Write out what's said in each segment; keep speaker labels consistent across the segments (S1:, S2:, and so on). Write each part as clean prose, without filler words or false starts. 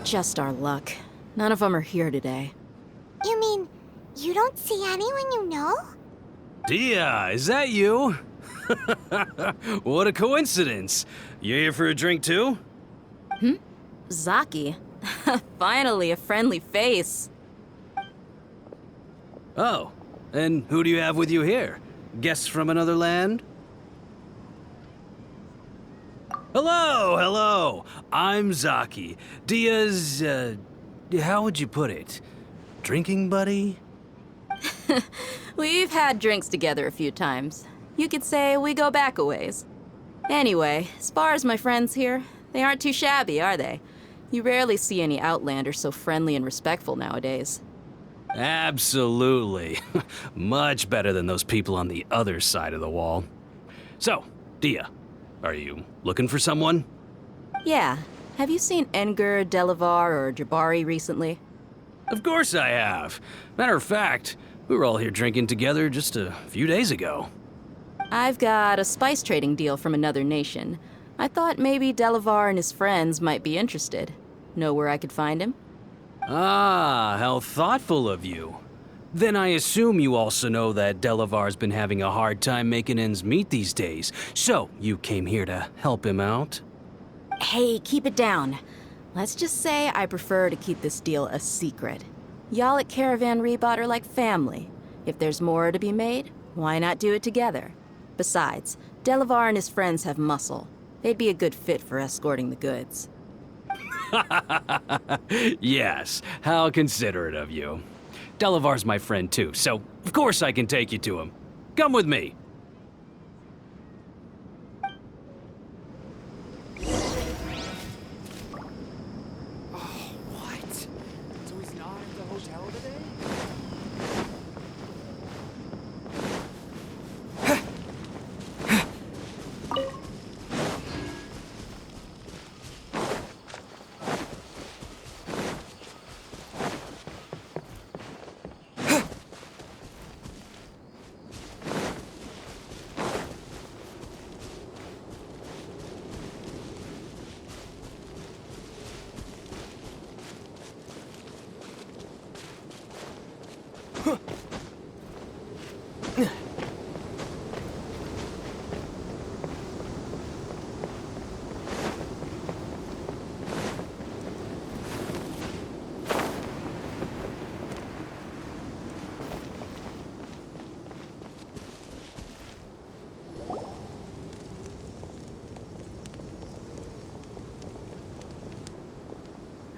S1: Just our luck. None of them are here today.
S2: You mean, you don't see anyone you know?
S3: Dehya, is that you? What a coincidence. You here for a drink too?
S1: Zaki. Finally, a friendly face.
S3: Oh, and who do you have with you here? Guests from another land? Hello, hello. I'm Zaki. Dehya's, how would you put it? Drinking buddy?
S1: We've had drinks together a few times. You could say we go back a ways. Anyway, as far as my friends here, they aren't too shabby, are they? You rarely see any Outlanders so friendly and respectful nowadays.
S3: Absolutely. Much better than those people on the other side of the wall. So, Dehya, are you looking for someone?
S1: Yeah. Have you seen Enger, Delavar, or Jabari recently?
S3: Of course I have. Matter of fact, we were all here drinking together just a few days ago.
S1: I've got a spice trading deal from another nation. I thought maybe Delavar and his friends might be interested. Know where I could find him?
S3: Ah, how thoughtful of you. Then I assume you also know that Delavar's been having a hard time making ends meet these days, so you came here to help him out?
S1: Hey, keep it down. Let's just say I prefer to keep this deal a secret. Y'all at Caravan Ribat are like family. If there's more to be made, why not do it together? Besides, Delavar and his friends have muscle. They'd be a good fit for escorting the goods.
S3: Yes, how considerate of you. Delavar's my friend too, so of course I can take you to him. Come with me.
S4: What? So he's not at the hotel today?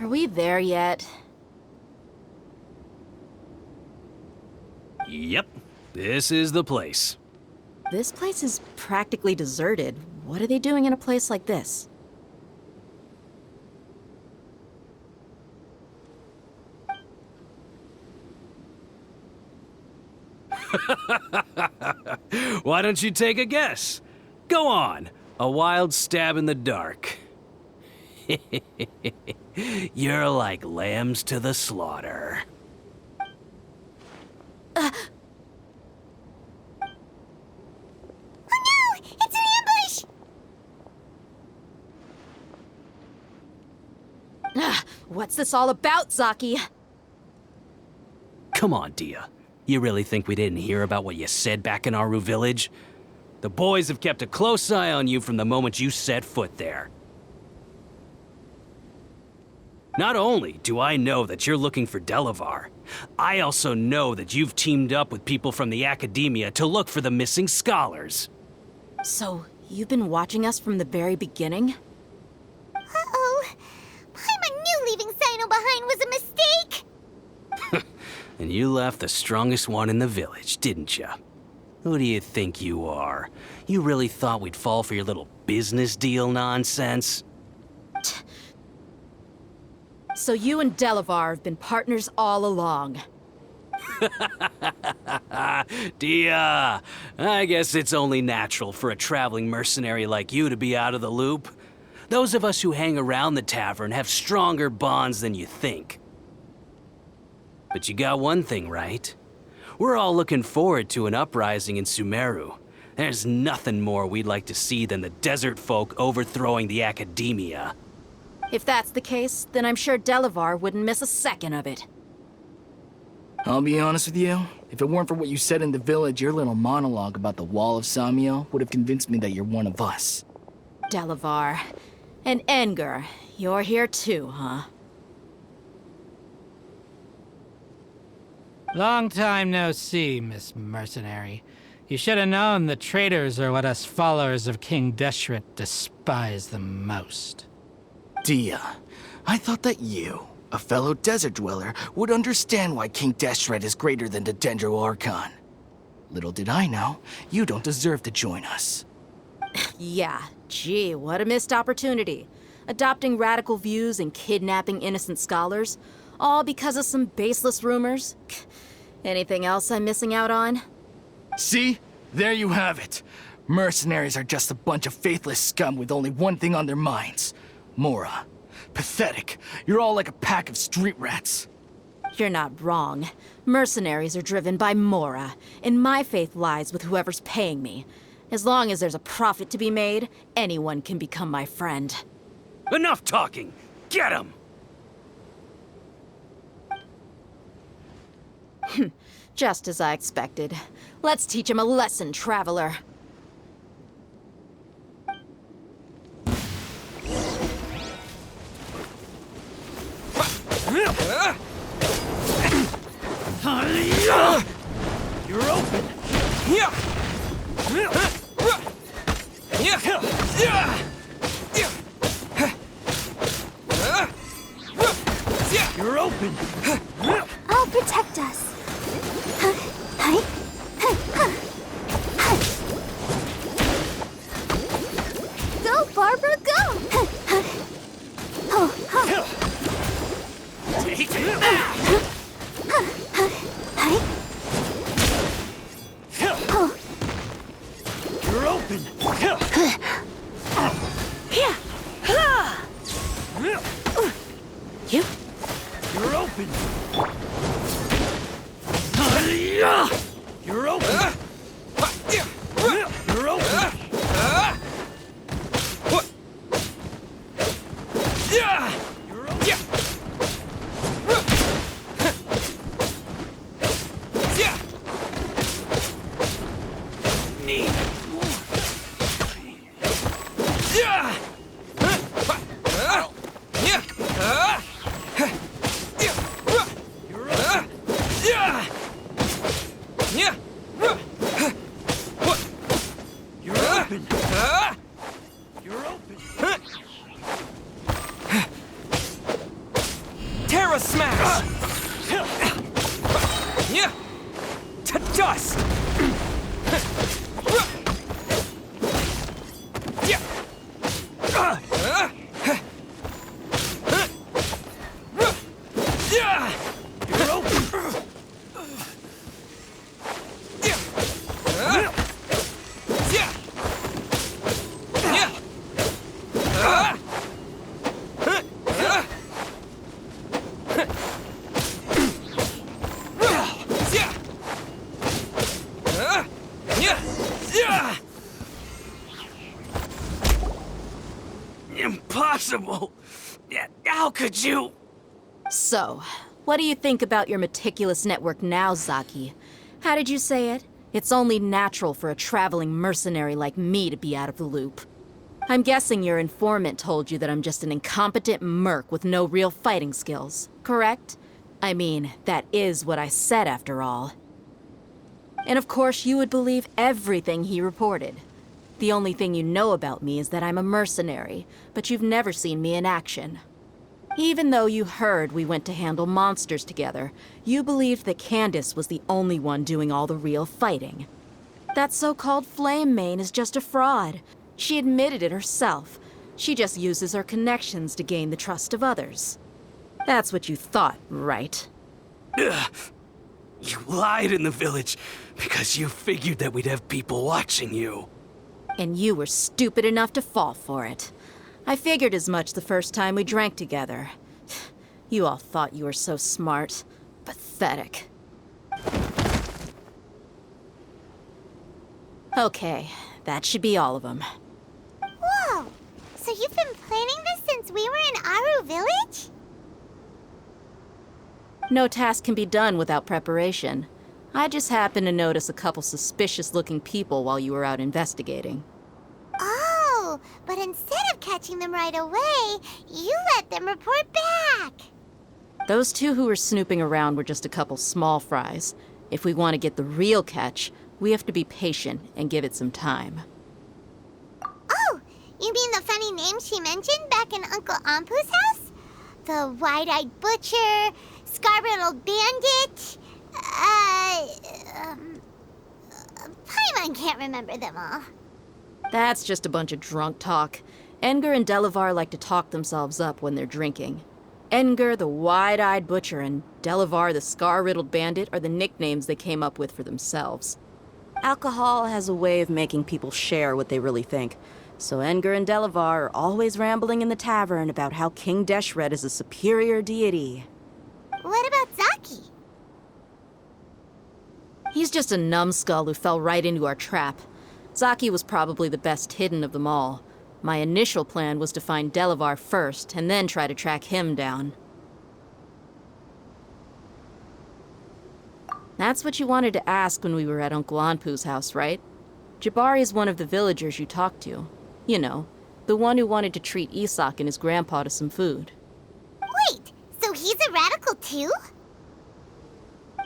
S1: Are we there yet?
S3: Yep, this is the place.
S1: This place is practically deserted. What are they doing in a place like this?
S3: Why don't you take a guess? Go on, a wild stab in the dark. You're like lambs to the slaughter.
S2: Oh no! It's an ambush!
S1: What's this all about, Zaki?
S3: Come on, Dehya. You really think we didn't hear about what you said back in Aru village? The boys have kept a close eye on you from the moment you set foot there. Not only do I know that you're looking for Delavar, I also know that you've teamed up with people from the academia to look for the missing scholars.
S1: So, you've been watching us from the very beginning?
S2: Uh-oh. Paimon knew leaving Sino behind was a mistake!
S3: And you left the strongest one in the village, didn't you? Who do you think you are? You really thought we'd fall for your little business deal nonsense?
S1: So you and Delavar have been partners all along.
S3: Dehya, I guess it's only natural for a traveling mercenary like you to be out of the loop. Those of us who hang around the tavern have stronger bonds than you think. But you got one thing right. We're all looking forward to an uprising in Sumeru. There's nothing more we'd like to see than the desert folk overthrowing the academia.
S1: If that's the case, then I'm sure Delavar wouldn't miss a second of it.
S5: I'll be honest with you. If it weren't for what you said in the village, your little monologue about the Wall of Samiel would have convinced me that you're one of us.
S1: Delavar. And Enger, you're here too, huh?
S6: Long time no see, Miss Mercenary. You should have known the traitors are what us followers of King Deshret despise the most.
S5: Dehya, I thought that you, a fellow desert dweller, would understand why King Deshret is greater than the Dendro Archon. Little did I know, you don't deserve to join us.
S1: Yeah, gee, what a missed opportunity. Adopting radical views and kidnapping innocent scholars, all because of some baseless rumors. Anything else I'm missing out on?
S5: See? There you have it. Mercenaries are just a bunch of faithless scum with only one thing on their minds. Mora. Pathetic. You're all like a pack of street rats.
S1: You're not wrong. Mercenaries are driven by Mora, and my faith lies with whoever's paying me. As long as there's a profit to be made, anyone can become my friend.
S3: Enough talking! Get him!
S1: Just as I expected. Let's teach him a lesson, traveler.
S3: You're open! You're open!
S2: I'll protect us. Go, Barbara, go!
S3: Take it! You're open!
S1: You?
S3: You're open! You're open! You're open!
S7: Terra Smash! To dust!
S3: You're open! Impossible! How could you?
S1: So, what do you think about your meticulous network now, Zaki? How did you say it? It's only natural for a traveling mercenary like me to be out of the loop. I'm guessing your informant told you that I'm just an incompetent merc with no real fighting skills, correct? I mean, that is what I said after all. And of course, you would believe everything he reported. The only thing you know about me is that I'm a mercenary, but you've never seen me in action. Even though you heard we went to handle monsters together, you believed that Candace was the only one doing all the real fighting. That so-called Flame Mane is just a fraud. She admitted it herself. She just uses her connections to gain the trust of others. That's what you thought, right?
S3: Ugh. You lied in the village because you figured that we'd have people watching you.
S1: And you were stupid enough to fall for it. I figured as much the first time we drank together. You all thought you were so smart. Pathetic. Okay, that should be all of them.
S2: Whoa! So you've been planning this since we were in Aru
S1: No task can be done without preparation. I just happened to notice a couple suspicious-looking people while you were out investigating.
S2: Oh, but instead of catching them right away, you let them report back.
S1: Those two who were snooping around were just a couple small fries. If we want to get the real catch, we have to be patient and give it some time.
S2: Oh, you mean the funny name she mentioned back in Uncle Ampu's house? The wide-eyed butcher, scar-riddled bandit, Paimon can't remember them all.
S1: That's just a bunch of drunk talk. Edgar and Delavar like to talk themselves up when they're drinking. Edgar, the wide-eyed butcher, and Delavar, the scar-riddled bandit, are the nicknames they came up with for themselves. Alcohol has a way of making people share what they really think. So Edgar and Delavar are always rambling in the tavern about how King Deshret is a superior deity.
S2: What about Zaki?
S1: He's just a numbskull who fell right into our trap. Zaki was probably the best hidden of them all. My initial plan was to find Delavar first, and then try to track him down. That's what you wanted to ask when we were at Uncle Anpu's house, right? Jabari is one of the villagers you talked to. You know, the one who wanted to treat Isak and his grandpa to some food.
S2: Wait, so he's a radical too?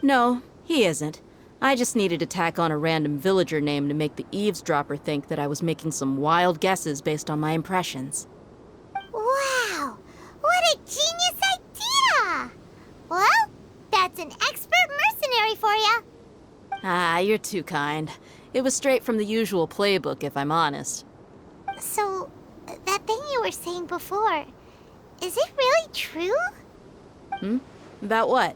S1: No, he isn't. I just needed to tack on a random villager name to make the eavesdropper think that I was making some wild guesses based on my impressions.
S2: Wow, what a genius idea! Well, that's an expert mercenary for you.
S1: Ah, you're too kind. It was straight from the usual playbook, if I'm honest.
S2: So, that thing you were saying before, is it really true?
S1: About what?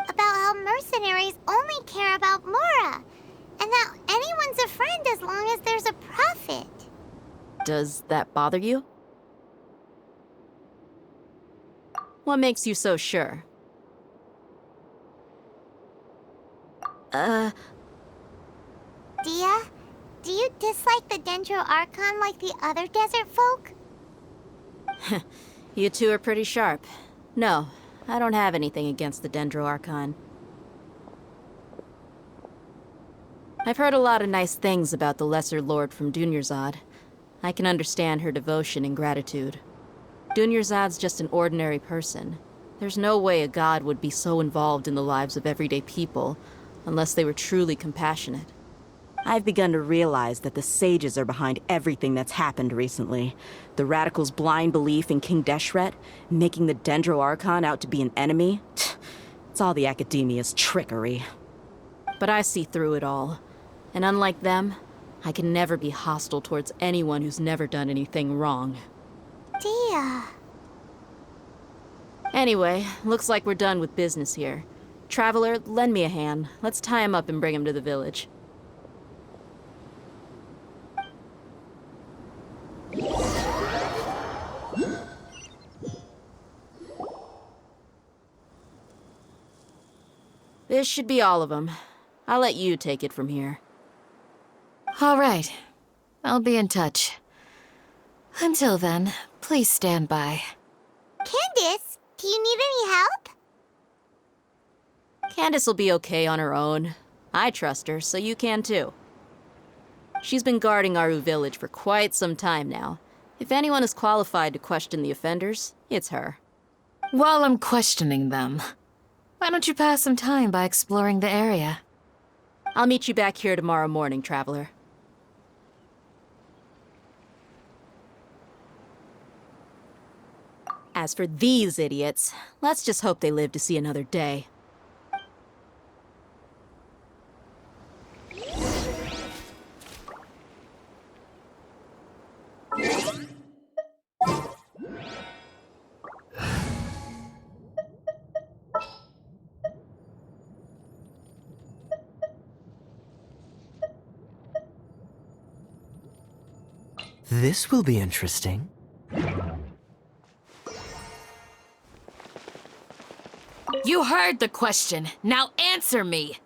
S2: About how mercenaries only care about Mora, and that anyone's a friend as long as there's a profit.
S1: Does that bother you? What makes you so sure?
S2: Dehya, do you dislike the Dendro Archon like the other desert folk?
S1: You two are pretty sharp. No, I don't have anything against the Dendro Archon. I've heard a lot of nice things about the Lesser Lord from Dunyarzad. I can understand her devotion and gratitude. Dunyarzad's just an ordinary person. There's no way a god would be so involved in the lives of everyday people, unless they were truly compassionate. I've begun to realize that the sages are behind everything that's happened recently. The radicals' blind belief in King Deshret, making the Dendro Archon out to be an enemy. It's all the academia's trickery. But I see through it all. And unlike them, I can never be hostile towards anyone who's never done anything wrong.
S2: Dehya.
S1: Anyway, looks like we're done with business here. Traveler, lend me a hand. Let's tie him up and bring him to the village. This should be all of them. I'll let you take it from here.
S8: All right. I'll be in touch. Until then, please stand by.
S2: Candace, do you need any help?
S1: Candace will be okay on her own. I trust her, so you can too. She's been guarding Aru village for quite some time now. If anyone is qualified to question the offenders, it's her.
S8: While I'm questioning them, why don't you pass some time by exploring the area?
S1: I'll meet you back here tomorrow morning, Traveler. As for these idiots, let's just hope they live to see another day.
S7: This will be interesting.
S8: You heard the question. Now answer me.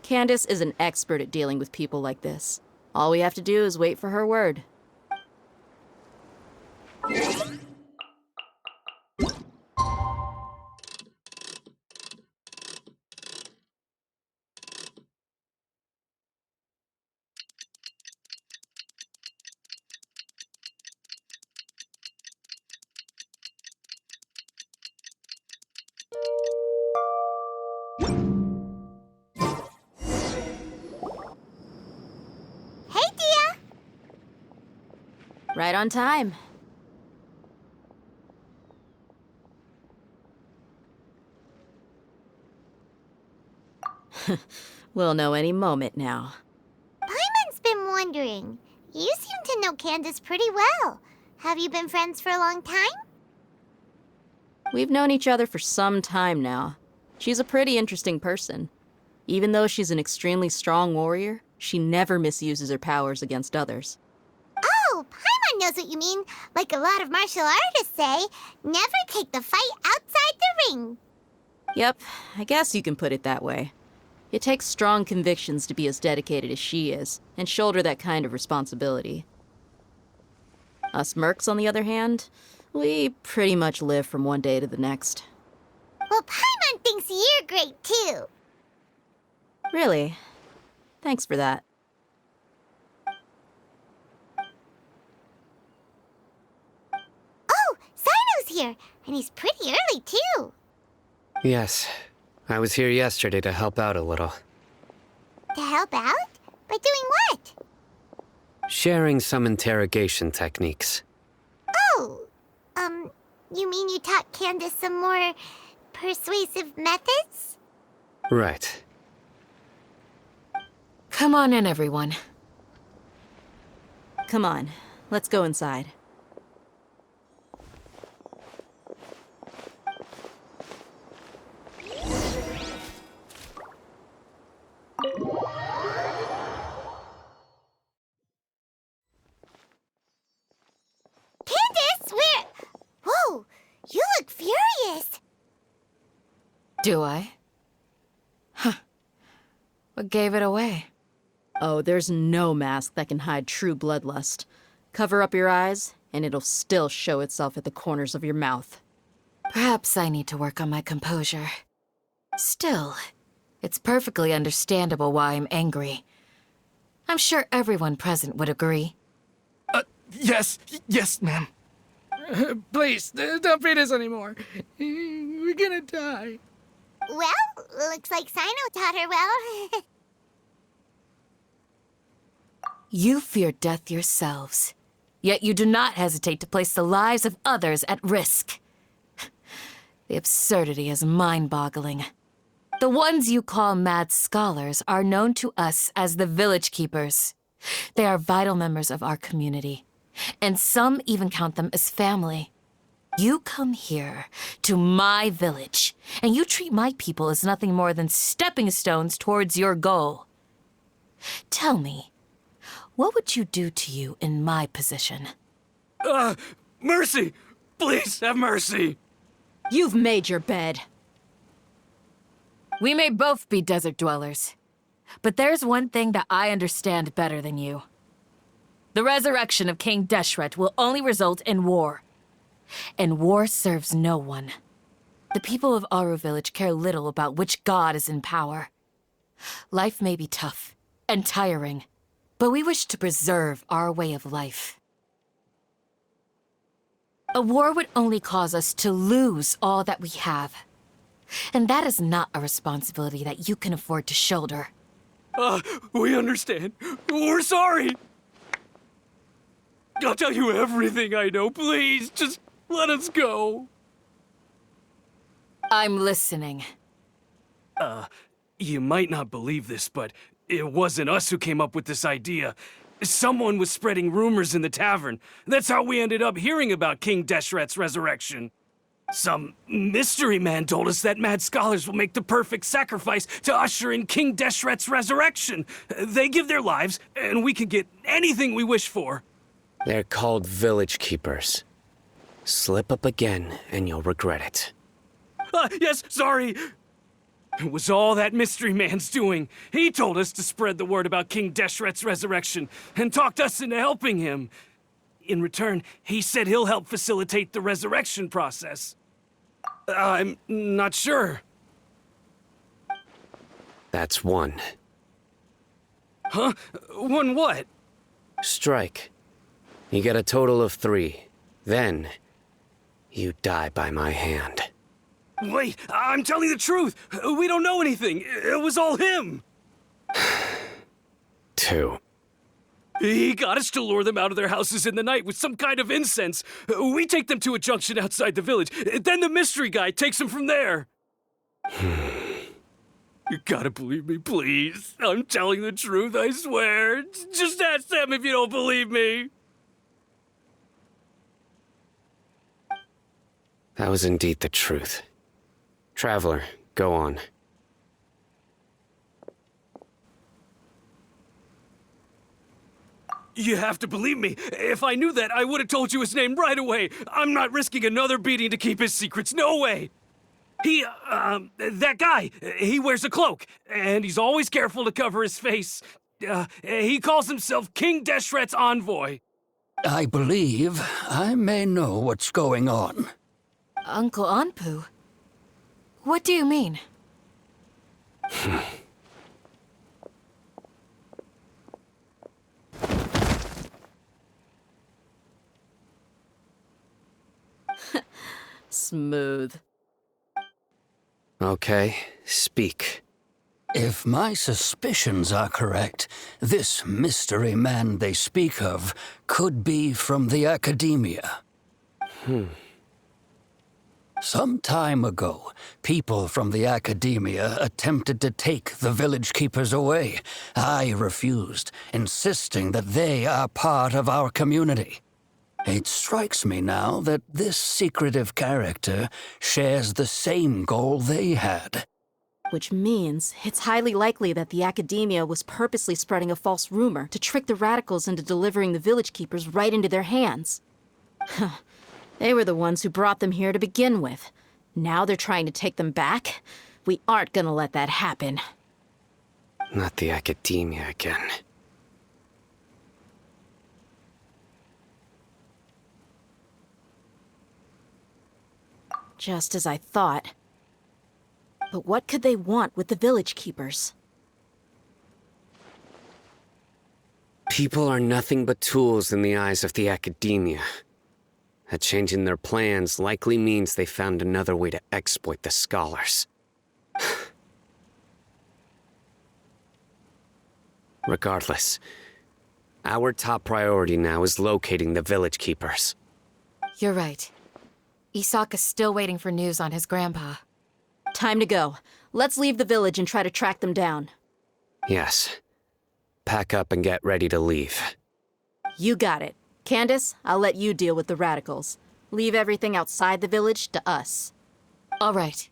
S1: Candace is an expert at dealing with people like this. All we have to do is wait for her word.
S2: Hey, Dehya!
S1: Right on time. We'll know any moment now.
S2: Paimon's been wondering. You seem to know Candace pretty well. Have you been friends for a long time?
S1: We've known each other for some time now. She's a pretty interesting person. Even though she's an extremely strong warrior, she never misuses her powers against others.
S2: Oh, Paimon knows what you mean. Like a lot of martial artists say, never take the fight outside the ring.
S1: Yep, I guess you can put it that way. It takes strong convictions to be as dedicated as she is, and shoulder that kind of responsibility. Us mercs, on the other hand, we pretty much live from one day to the next.
S2: Well, Paimon thinks you're great too.
S1: Really? Thanks for that.
S2: Oh, Sino's here, and he's pretty early too.
S9: Yes. I was here yesterday to help out a little.
S2: To help out? By doing what?
S9: Sharing some interrogation techniques.
S2: Oh, you mean you taught Candace some more persuasive methods?
S9: Right.
S8: Come on in, everyone.
S1: Come on, let's go inside.
S2: Candace, where? Whoa, you look furious.
S8: Do I? Huh. What gave it away?
S1: Oh, there's no mask that can hide true bloodlust. Cover up your eyes, and it'll still show itself at the corners of your mouth.
S8: Perhaps I need to work on my composure. Still, it's perfectly understandable why I'm angry. I'm sure everyone present would agree.
S5: Yes, ma'am.
S4: Please, don't feed us anymore. We're gonna die.
S2: Well, looks like Sino taught her well.
S8: You fear death yourselves, yet you do not hesitate to place the lives of others at risk. The absurdity is mind-boggling. The ones you call mad scholars are known to us as the Village Keepers. They are vital members of our community, and some even count them as family. You come here, to my village, and you treat my people as nothing more than stepping stones towards your goal. Tell me, what would you do to you in my position?
S3: Mercy! Please have mercy!
S1: You've made your bed.
S8: We may both be desert dwellers, but there's one thing that I understand better than you. The resurrection of King Deshret will only result in war. And war serves no one. The people of Aru Village care little about which god is in power. Life may be tough and tiring, but we wish to preserve our way of life. A war would only cause us to lose all that we have. And that is not a responsibility that you can afford to shoulder.
S3: We understand. We're sorry. I'll tell you everything I know. Please, just let us go.
S8: I'm listening.
S3: You might not believe this, but it wasn't us who came up with this idea. Someone was spreading rumors in the tavern. That's how we ended up hearing about King Deshret's resurrection. Some mystery man told us that mad scholars will make the perfect sacrifice to usher in King Deshret's resurrection. They give their lives, and we can get anything we wish for.
S9: They're called Village Keepers. Slip up again, and you'll regret it.
S3: Yes, sorry. It was all that mystery man's doing. He told us to spread the word about King Deshret's resurrection and talked us into helping him. In return, he said he'll help facilitate the resurrection process. I'm not sure.
S9: That's one.
S3: Huh? One what?
S9: Strike. You get a total of 3. Then, you die by my hand.
S3: Wait, I'm telling the truth. We don't know anything. It was all him.
S9: 2.
S3: He got us to lure them out of their houses in the night with some kind of incense. We take them to a junction outside the village. Then the mystery guy takes them from there. You gotta believe me, please. I'm telling the truth, I swear. Just ask them if you don't believe me.
S9: That was indeed the truth. Traveler, go on.
S3: You have to believe me. If I knew that, I would have told you his name right away. I'm not risking another beating to keep his secrets. No way. That guy, he wears a cloak, and he's always careful to cover his face. He calls himself King Deshret's envoy.
S10: I believe I may know what's going on.
S8: Uncle Anpu? What do you mean?
S1: Smooth.
S9: Okay, speak.
S10: If my suspicions are correct, this mystery man they speak of could be from the academia. Some time ago, people from the academia attempted to take the village keepers away. I refused, insisting that they are part of our community. It strikes me now that this secretive character shares the same goal they had.
S1: Which means it's highly likely that the academia was purposely spreading a false rumor to trick the radicals into delivering the village keepers right into their hands. They were the ones who brought them here to begin with. Now they're trying to take them back? We aren't gonna let that happen.
S9: Not the academia again.
S1: Just as I thought. But what could they want with the village keepers?
S9: People are nothing but tools in the eyes of the academia. A change in their plans likely means they found another way to exploit the scholars. Regardless, our top priority now is locating the village keepers.
S8: You're right. Isak is still waiting for news on his grandpa.
S1: Time to go. Let's leave the village and try to track them down.
S9: Yes. Pack up and get ready to leave.
S1: You got it. Candace, I'll let you deal with the radicals. Leave everything outside the village to us.
S8: All right.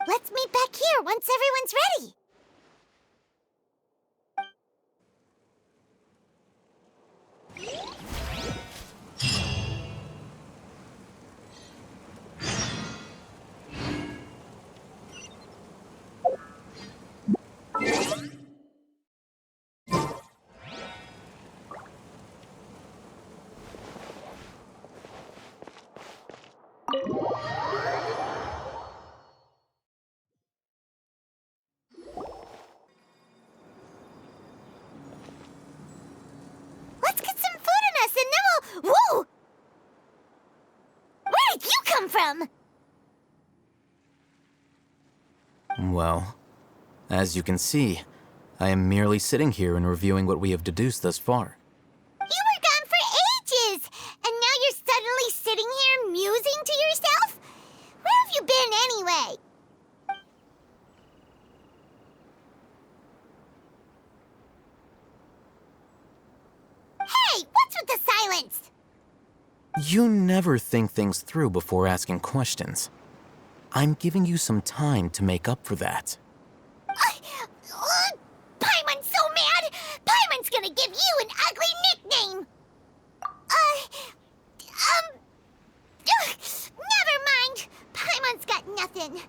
S2: Let's meet back here once everyone's ready. Let's get some food in us and then we'll... Whoa! Where did you come from?
S7: Well, as you can see, I am merely sitting here and reviewing what we have deduced thus far.
S2: You were gone for ages! And now you're suddenly sitting here musing to yourself? Where have you been anyway? Hey, what's with the silence?
S7: You never think things through before asking questions. I'm giving you some time to make up for that.
S2: Paimon's so mad! Paimon's gonna give you an ugly nickname! Never mind. Paimon's got nothing.